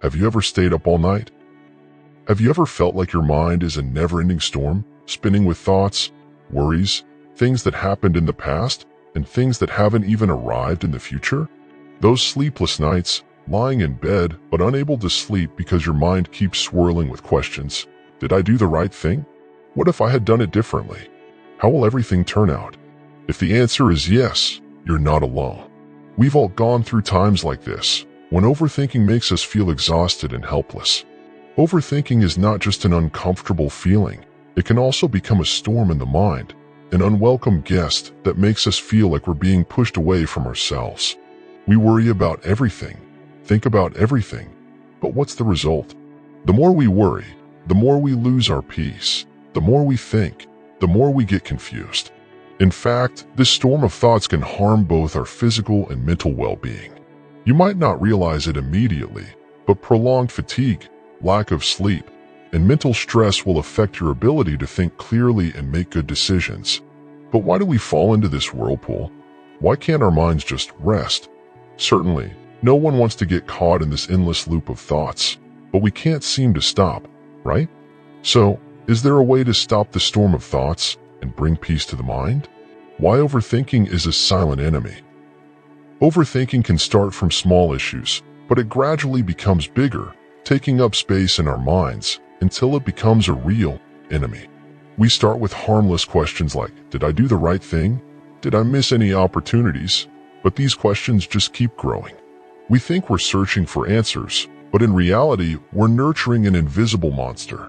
Have you ever stayed up all night? Have you ever felt like your mind is a never-ending storm, spinning with thoughts, worries, things that happened in the past, and things that haven't even arrived in the future? Those sleepless nights, lying in bed but unable to sleep because your mind keeps swirling with questions. Did I do the right thing? What if I had done it differently? How will everything turn out? If the answer is yes, you're not alone. We've all gone through times like this, when overthinking makes us feel exhausted and helpless. Overthinking is not just an uncomfortable feeling, it can also become a storm in the mind, an unwelcome guest that makes us feel like we're being pushed away from ourselves. We worry about everything, think about everything, but what's the result? The more we worry, the more we lose our peace. The more we think, the more we get confused. In fact, this storm of thoughts can harm both our physical and mental well-being. You might not realize it immediately, but prolonged fatigue, lack of sleep, and mental stress will affect your ability to think clearly and make good decisions. But why do we fall into this whirlpool? Why can't our minds just rest? Certainly, no one wants to get caught in this endless loop of thoughts, but we can't seem to stop, right? So, is there a way to stop the storm of thoughts and bring peace to the mind? Why overthinking is a silent enemy? Overthinking can start from small issues, but it gradually becomes bigger, taking up space in our minds until it becomes a real enemy. We start with harmless questions like, did I do the right thing? Did I miss any opportunities? But these questions just keep growing. We think we're searching for answers, but in reality, we're nurturing an invisible monster.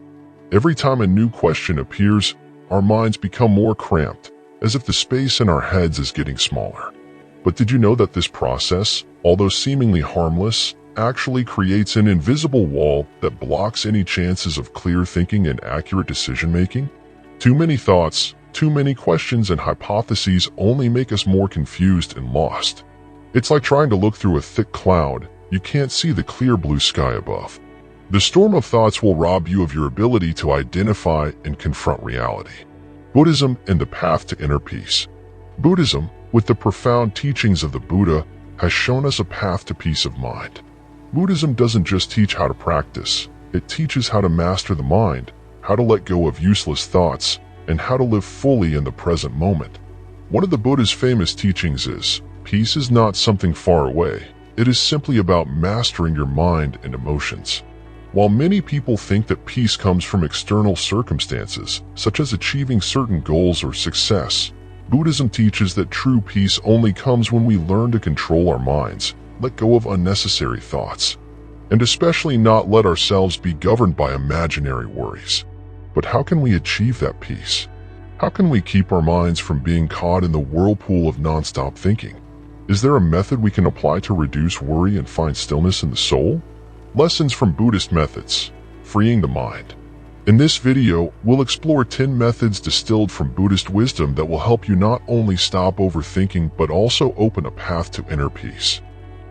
Every time a new question appears, our minds become more cramped, as if the space in our heads is getting smaller. But did you know that this process, although seemingly harmless, actually creates an invisible wall that blocks any chances of clear thinking and accurate decision-making? Too many thoughts, too many questions and hypotheses only make us more confused and lost. It's like trying to look through a thick cloud. You can't see the clear blue sky above. The storm of thoughts will rob you of your ability to identify and confront reality. Buddhism and the path to inner peace. Buddhism, with the profound teachings of the Buddha, has shown us a path to peace of mind. Buddhism doesn't just teach how to practice, it teaches how to master the mind, how to let go of useless thoughts, and how to live fully in the present moment. One of the Buddha's famous teachings is, peace is not something far away. It is simply about mastering your mind and emotions. While many people think that peace comes from external circumstances, such as achieving certain goals or success, Buddhism teaches that true peace only comes when we learn to control our minds, let go of unnecessary thoughts, and especially not let ourselves be governed by imaginary worries. But how can we achieve that peace? How can we keep our minds from being caught in the whirlpool of nonstop thinking? Is there a method we can apply to reduce worry and find stillness in the soul? Lessons from Buddhist methods, freeing the mind. In this video, we'll explore 10 methods distilled from Buddhist wisdom that will help you not only stop overthinking but also open a path to inner peace.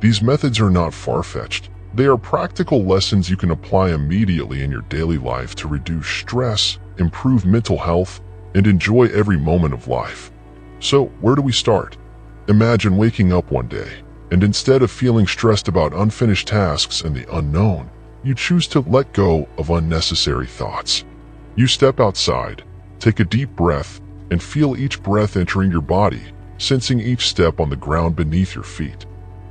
These methods are not far-fetched. They are practical lessons you can apply immediately in your daily life to reduce stress, improve mental health, and enjoy every moment of life. So, where do we start? Imagine waking up one day, and instead of feeling stressed about unfinished tasks and the unknown, you choose to let go of unnecessary thoughts. You step outside, take a deep breath, and feel each breath entering your body, sensing each step on the ground beneath your feet.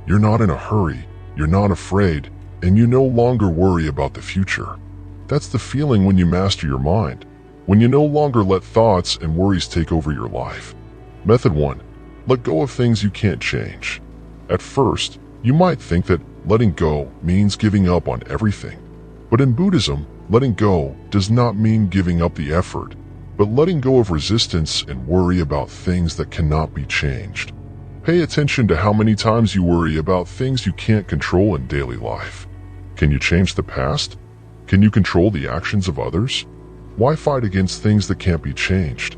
You're not in a hurry, you're not afraid, and you no longer worry about the future. That's the feeling when you master your mind, when you no longer let thoughts and worries take over your life. Method 1. Let go of things you can't change. At first, you might think that letting go means giving up on everything. But in Buddhism, letting go does not mean giving up the effort, but letting go of resistance and worry about things that cannot be changed. Pay attention to how many times you worry about things you can't control in daily life. Can you change the past? Can you control the actions of others? Why fight against things that can't be changed?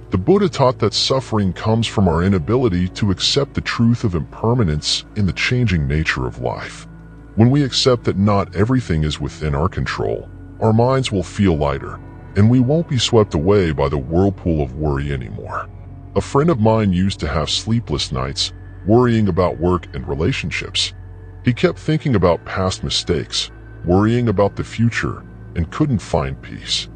The Buddha taught that suffering comes from our inability to accept the truth of impermanence in the changing nature of life. When we accept that not everything is within our control, our minds will feel lighter, and we won't be swept away by the whirlpool of worry anymore. A friend of mine used to have sleepless nights, worrying about work and relationships. He kept thinking about past mistakes, worrying about the future, and couldn't find peace.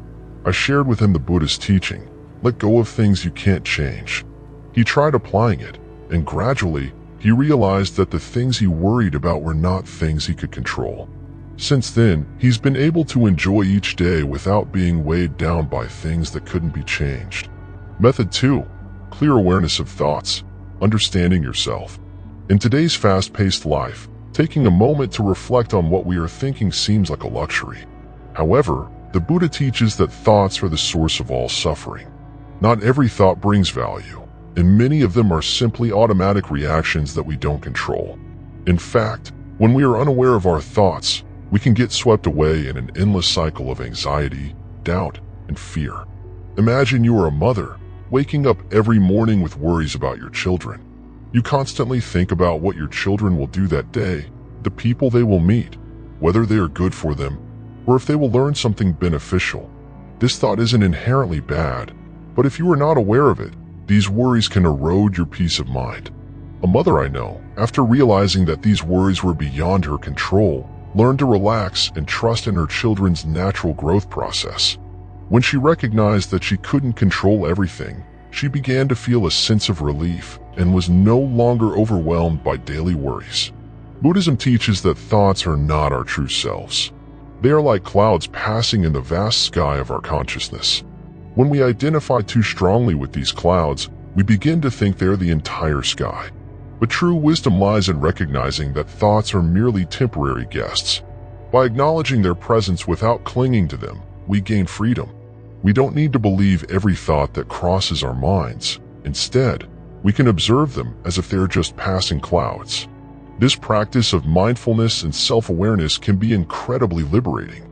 I shared with him the Buddhist teaching, let go of things you can't change. He tried applying it, and gradually, he realized that the things he worried about were not things he could control. Since then, he's been able to enjoy each day without being weighed down by things that couldn't be changed. Method 2. Clear awareness of thoughts, understanding yourself. In today's fast-paced life, taking a moment to reflect on what we are thinking seems like a luxury. However, the Buddha teaches that thoughts are the source of all suffering. Not every thought brings value, and many of them are simply automatic reactions that we don't control. In fact, when we are unaware of our thoughts, we can get swept away in an endless cycle of anxiety, doubt, and fear. Imagine you are a mother, waking up every morning with worries about your children. You constantly think about what your children will do that day, the people they will meet, whether they are good for them, or if they will learn something beneficial. This thought isn't inherently bad, but if you are not aware of it, these worries can erode your peace of mind. A mother I know, after realizing that these worries were beyond her control, learned to relax and trust in her children's natural growth process. When she recognized that she couldn't control everything, she began to feel a sense of relief and was no longer overwhelmed by daily worries. Buddhism teaches that thoughts are not our true selves. They are like clouds passing in the vast sky of our consciousness. When we identify too strongly with these clouds, we begin to think they're the entire sky. But true wisdom lies in recognizing that thoughts are merely temporary guests. By acknowledging their presence without clinging to them, we gain freedom. We don't need to believe every thought that crosses our minds. Instead, we can observe them as if they're just passing clouds. This practice of mindfulness and self-awareness can be incredibly liberating.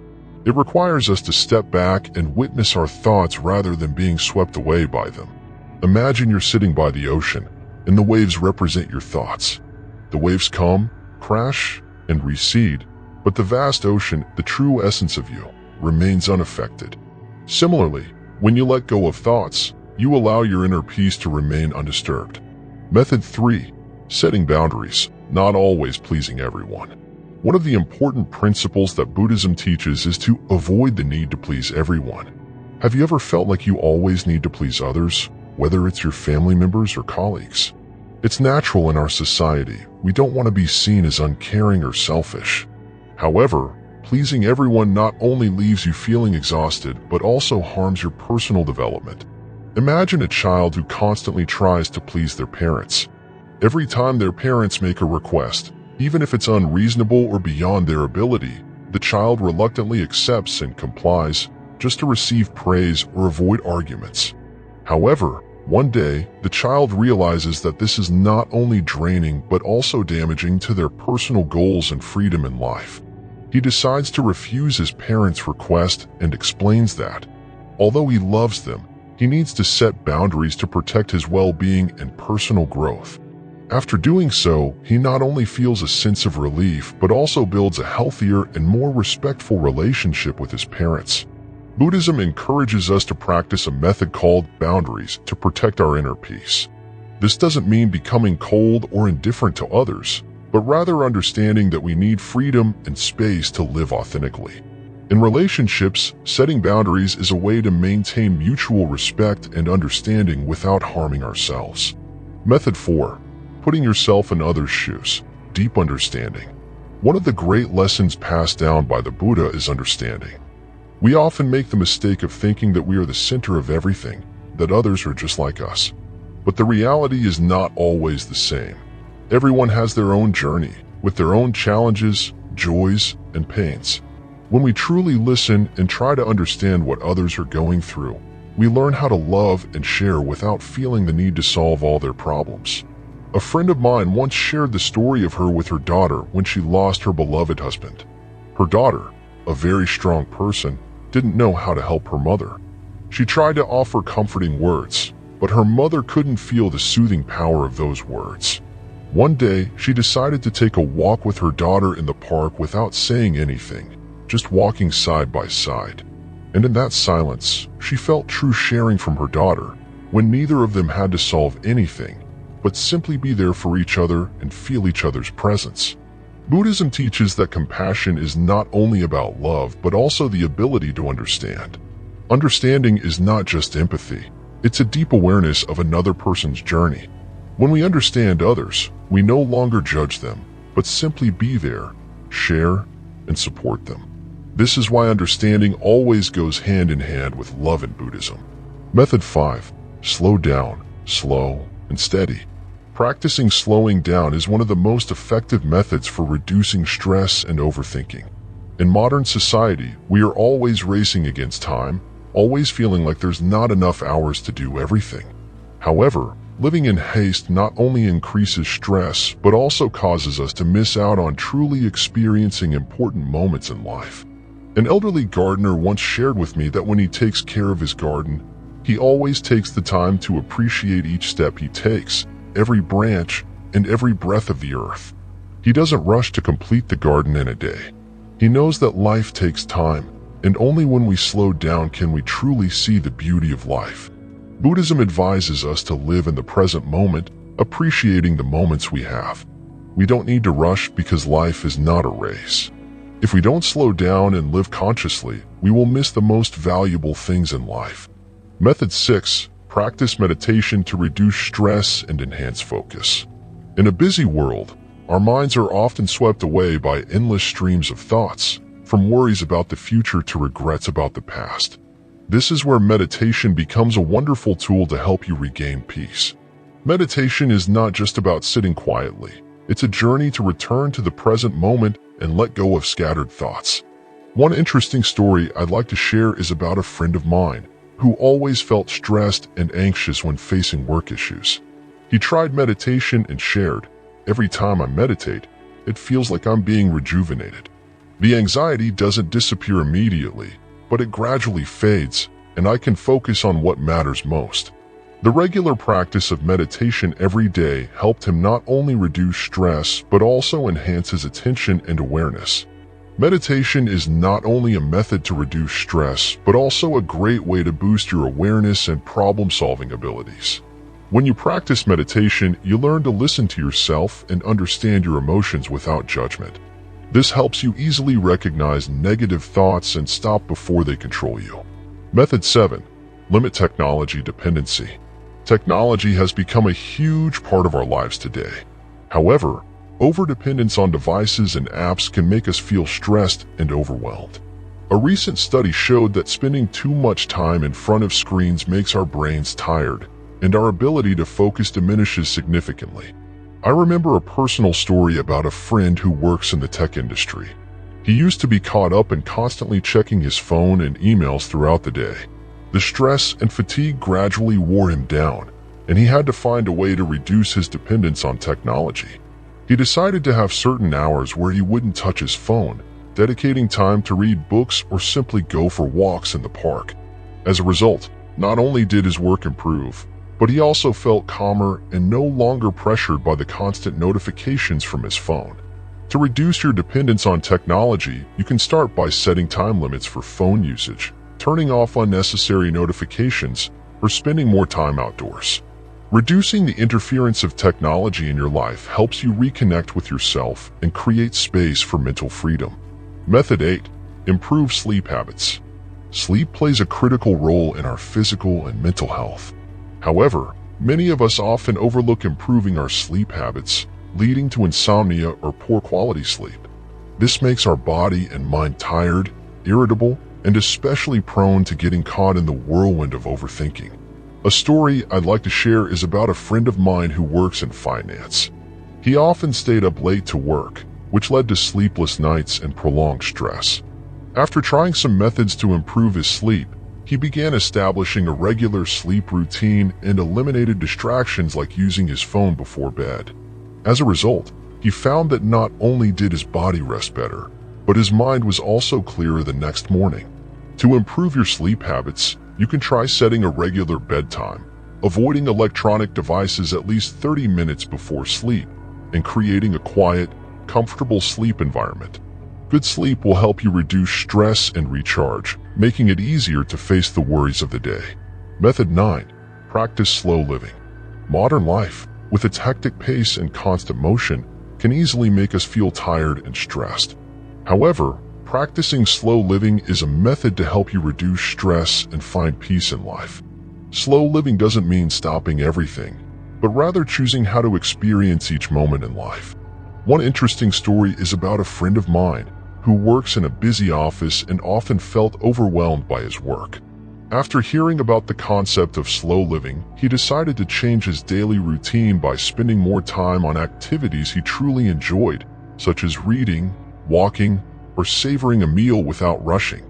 It requires us to step back and witness our thoughts rather than being swept away by them. Imagine you're sitting by the ocean, and the waves represent your thoughts. The waves come, crash, and recede, but the vast ocean, the true essence of you, remains unaffected. Similarly, when you let go of thoughts, you allow your inner peace to remain undisturbed. Method 3. Setting boundaries, not always pleasing everyone. One of the important principles that Buddhism teaches is to avoid the need to please everyone. Have you ever felt like you always need to please others, whether it's your family members or colleagues? It's natural in our society. We don't want to be seen as uncaring or selfish. However, pleasing everyone not only leaves you feeling exhausted, but also harms your personal development. Imagine a child who constantly tries to please their parents. Every time their parents make a request, even if it's unreasonable or beyond their ability, the child reluctantly accepts and complies just to receive praise or avoid arguments. However, one day, the child realizes that this is not only draining but also damaging to their personal goals and freedom in life. He decides to refuse his parents' request and explains that, although he loves them, he needs to set boundaries to protect his well-being and personal growth. After doing so, he not only feels a sense of relief but also builds a healthier and more respectful relationship with his parents. Buddhism encourages us to practice a method called boundaries to protect our inner peace. This doesn't mean becoming cold or indifferent to others, but rather understanding that we need freedom and space to live authentically. In relationships, setting boundaries is a way to maintain mutual respect and understanding without harming ourselves. Method 4. Putting yourself in others' shoes. Deep understanding. One of the great lessons passed down by the Buddha is understanding. We often make the mistake of thinking that we are the center of everything, that others are just like us. But the reality is not always the same. Everyone has their own journey, with their own challenges, joys, and pains. When we truly listen and try to understand what others are going through, we learn how to love and share without feeling the need to solve all their problems. A friend of mine once shared the story of her with her daughter when she lost her beloved husband. Her daughter, a very strong person, didn't know how to help her mother. She tried to offer comforting words, but her mother couldn't feel the soothing power of those words. One day, she decided to take a walk with her daughter in the park without saying anything, just walking side by side. And in that silence, she felt true sharing from her daughter, when neither of them had to solve anything, but simply be there for each other and feel each other's presence. Buddhism teaches that compassion is not only about love, but also the ability to understand. Understanding is not just empathy. It's a deep awareness of another person's journey. When we understand others, we no longer judge them, but simply be there, share, and support them. This is why understanding always goes hand in hand with love in Buddhism. Method 5. Slow down, slow, and steady. Practicing slowing down is one of the most effective methods for reducing stress and overthinking. In modern society, we are always racing against time, always feeling like there's not enough hours to do everything. However, living in haste not only increases stress, but also causes us to miss out on truly experiencing important moments in life. An elderly gardener once shared with me that when he takes care of his garden, he always takes the time to appreciate each step he takes, every branch, and every breath of the earth. He doesn't rush to complete the garden in a day. He knows that life takes time, and only when we slow down can we truly see the beauty of life. Buddhism advises us to live in the present moment, appreciating the moments we have. We don't need to rush because life is not a race. If we don't slow down and live consciously, we will miss the most valuable things in life. Method 6. Practice meditation to reduce stress and enhance focus. In a busy world, our minds are often swept away by endless streams of thoughts, from worries about the future to regrets about the past. This is where meditation becomes a wonderful tool to help you regain peace. Meditation is not just about sitting quietly. It's a journey to return to the present moment and let go of scattered thoughts. One interesting story I'd like to share is about a friend of mine who always felt stressed and anxious when facing work issues. He tried meditation and shared, "Every time I meditate, it feels like I'm being rejuvenated. The anxiety doesn't disappear immediately, but it gradually fades, and I can focus on what matters most." The regular practice of meditation every day helped him not only reduce stress, but also enhance his attention and awareness. Meditation is not only a method to reduce stress, but also a great way to boost your awareness and problem-solving abilities. When you practice meditation, you learn to listen to yourself and understand your emotions without judgment. This helps you easily recognize negative thoughts and stop before they control you. Method 7. Limit technology dependency. Technology has become a huge part of our lives today. However, overdependence on devices and apps can make us feel stressed and overwhelmed. A recent study showed that spending too much time in front of screens makes our brains tired, and our ability to focus diminishes significantly. I remember a personal story about a friend who works in the tech industry. He used to be caught up in constantly checking his phone and emails throughout the day. The stress and fatigue gradually wore him down, and he had to find a way to reduce his dependence on technology. He decided to have certain hours where he wouldn't touch his phone, dedicating time to read books or simply go for walks in the park. As a result, not only did his work improve, but he also felt calmer and no longer pressured by the constant notifications from his phone. To reduce your dependence on technology, you can start by setting time limits for phone usage, turning off unnecessary notifications, or spending more time outdoors. Reducing the interference of technology in your life helps you reconnect with yourself and create space for mental freedom. Method 8. Improve sleep habits. Sleep plays a critical role in our physical and mental health. However, many of us often overlook improving our sleep habits, leading to insomnia or poor quality sleep. This makes our body and mind tired, irritable, and especially prone to getting caught in the whirlwind of overthinking. A story I'd like to share is about a friend of mine who works in finance. He often stayed up late to work, which led to sleepless nights and prolonged stress. After trying some methods to improve his sleep, he began establishing a regular sleep routine and eliminated distractions like using his phone before bed. As a result, he found that not only did his body rest better, but his mind was also clearer the next morning. To improve your sleep habits, you can try setting a regular bedtime, avoiding electronic devices at least 30 minutes before sleep, and creating a quiet, comfortable sleep environment. Good sleep will help you reduce stress and recharge, making it easier to face the worries of the day. Method 9. Practice slow living. Modern life, with its hectic pace and constant motion, can easily make us feel tired and stressed. However, practicing slow living is a method to help you reduce stress and find peace in life. Slow living doesn't mean stopping everything, but rather choosing how to experience each moment in life. One interesting story is about a friend of mine who works in a busy office and often felt overwhelmed by his work. After hearing about the concept of slow living, he decided to change his daily routine by spending more time on activities he truly enjoyed, such as reading, walking, or savoring a meal without rushing.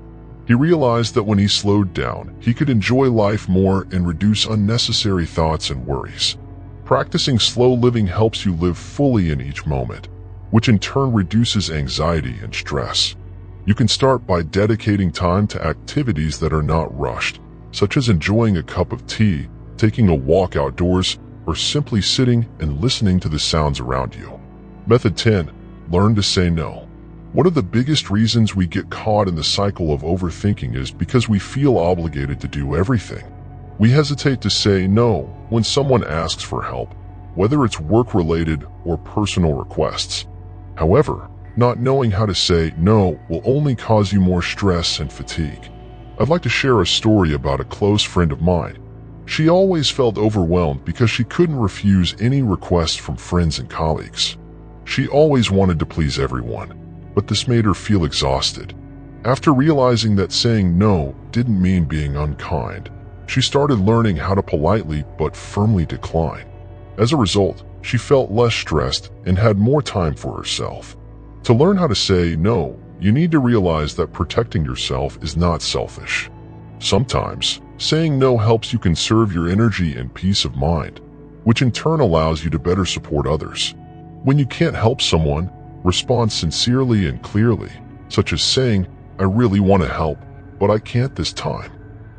He realized that when he slowed down, he could enjoy life more and reduce unnecessary thoughts and worries. Practicing slow living helps you live fully in each moment, which in turn reduces anxiety and stress. You can start by dedicating time to activities that are not rushed, such as enjoying a cup of tea, taking a walk outdoors, or simply sitting and listening to the sounds around you. Method 10. Learn to say no. One of the biggest reasons we get caught in the cycle of overthinking is because we feel obligated to do everything. We hesitate to say no when someone asks for help, whether it's work-related or personal requests. However, not knowing how to say no will only cause you more stress and fatigue. I'd like to share a story about a close friend of mine. She always felt overwhelmed because she couldn't refuse any requests from friends and colleagues. She always wanted to please everyone, but this made her feel exhausted. After realizing that saying no didn't mean being unkind, she started learning how to politely but firmly decline. As a result, she felt less stressed and had more time for herself. To learn how to say no, you need to realize that protecting yourself is not selfish. Sometimes, saying no helps you conserve your energy and peace of mind, which in turn allows you to better support others. When you can't help someone, respond sincerely and clearly, such as saying, "I really want to help, but I can't this time."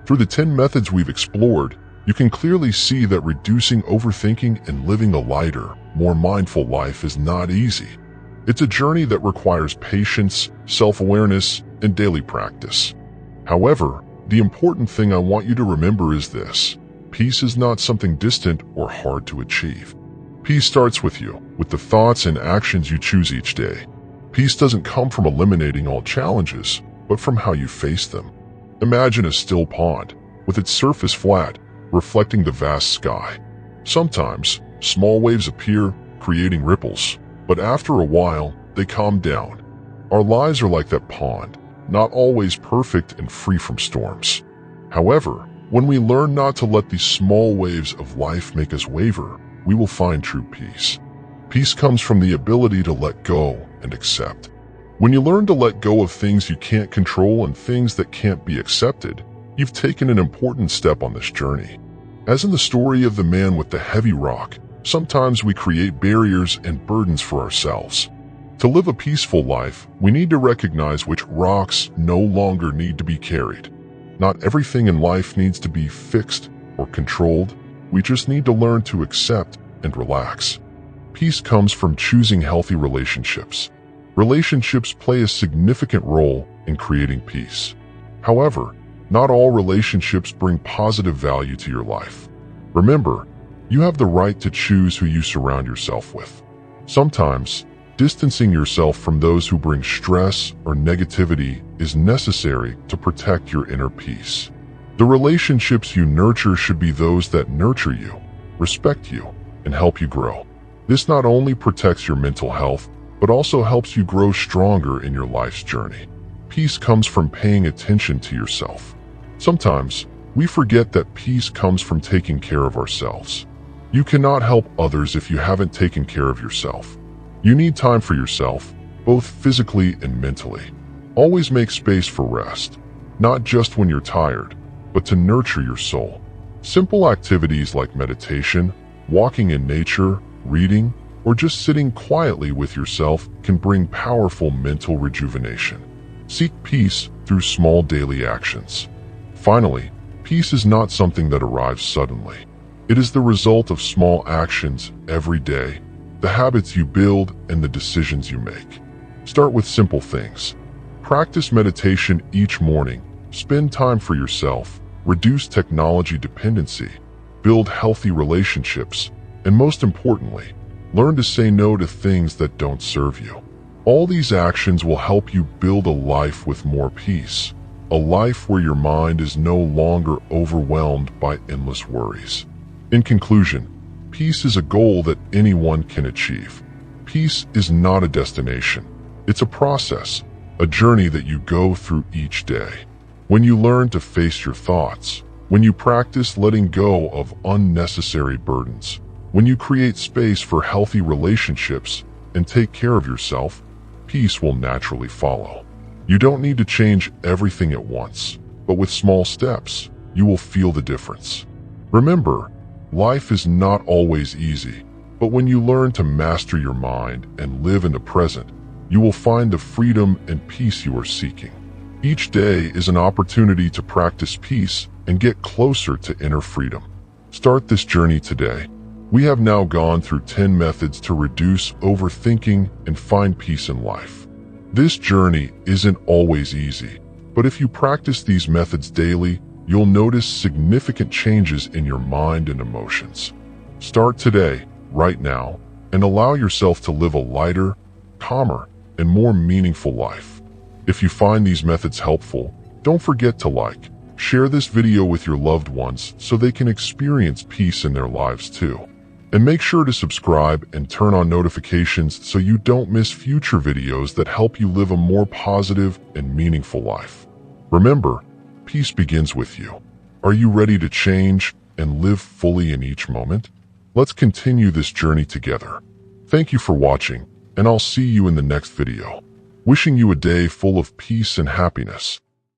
Through the 10 methods we've explored, you can clearly see that reducing overthinking and living a lighter, more mindful life is not easy. It's a journey that requires patience, self-awareness, and daily practice. However, the important thing I want you to remember is this: peace is not something distant or hard to achieve. Peace starts with you, with the thoughts and actions you choose each day. Peace doesn't come from eliminating all challenges, but from how you face them. Imagine a still pond, with its surface flat, reflecting the vast sky. Sometimes, small waves appear, creating ripples, but after a while, they calm down. Our lives are like that pond, not always perfect and free from storms. However, when we learn not to let these small waves of life make us waver, we will find true peace. Peace comes from the ability to let go and accept. When you learn to let go of things you can't control and things that can't be accepted, you've taken an important step on this journey. As in the story of the man with the heavy rock, sometimes we create barriers and burdens for ourselves. To live a peaceful life, we need to recognize which rocks no longer need to be carried. Not everything in life needs to be fixed or controlled. We just need to learn to accept and relax. Peace comes from choosing healthy relationships. Relationships play a significant role in creating peace. However, not all relationships bring positive value to your life. Remember, you have the right to choose who you surround yourself with. Sometimes, distancing yourself from those who bring stress or negativity is necessary to protect your inner peace. The relationships you nurture should be those that nurture you, respect you, and help you grow. This not only protects your mental health, but also helps you grow stronger in your life's journey. Peace comes from paying attention to yourself. Sometimes, we forget that peace comes from taking care of ourselves. You cannot help others if you haven't taken care of yourself. You need time for yourself, both physically and mentally. Always make space for rest, not just when you're tired, but to nurture your soul. Simple activities like meditation, walking in nature, reading, or just sitting quietly with yourself can bring powerful mental rejuvenation. Seek peace through small daily actions. Finally, peace is not something that arrives suddenly. It is the result of small actions every day, the habits you build, and the decisions you make. Start with simple things. Practice meditation each morning. Spend time for yourself. Reduce technology dependency. Build healthy relationships. And most importantly, Learn to say no to things that don't serve you. All these actions will help you build a life with more peace, a life where your mind is no longer overwhelmed by endless worries. In conclusion, peace is a goal that anyone can achieve. Peace is not a destination. It's a process, a journey that you go through each day. When you learn to face your thoughts, when you practice letting go of unnecessary burdens, when you create space for healthy relationships and take care of yourself, peace will naturally follow. You don't need to change everything at once, but with small steps, you will feel the difference. Remember, life is not always easy, but when you learn to master your mind and live in the present, you will find the freedom and peace you are seeking. Each day is an opportunity to practice peace and get closer to inner freedom. Start this journey today. We have now gone through 10 methods to reduce overthinking and find peace in life. This journey isn't always easy, but if you practice these methods daily, you'll notice significant changes in your mind and emotions. Start today, right now, and allow yourself to live a lighter, calmer, and more meaningful life. If you find these methods helpful, don't forget to like, share this video with your loved ones so they can experience peace in their lives too. And make sure to subscribe and turn on notifications so you don't miss future videos that help you live a more positive and meaningful life. Remember, peace begins with you. Are you ready to change and live fully in each moment? Let's continue this journey together. Thank you for watching, and I'll see you in the next video. Wishing you a day full of peace and happiness.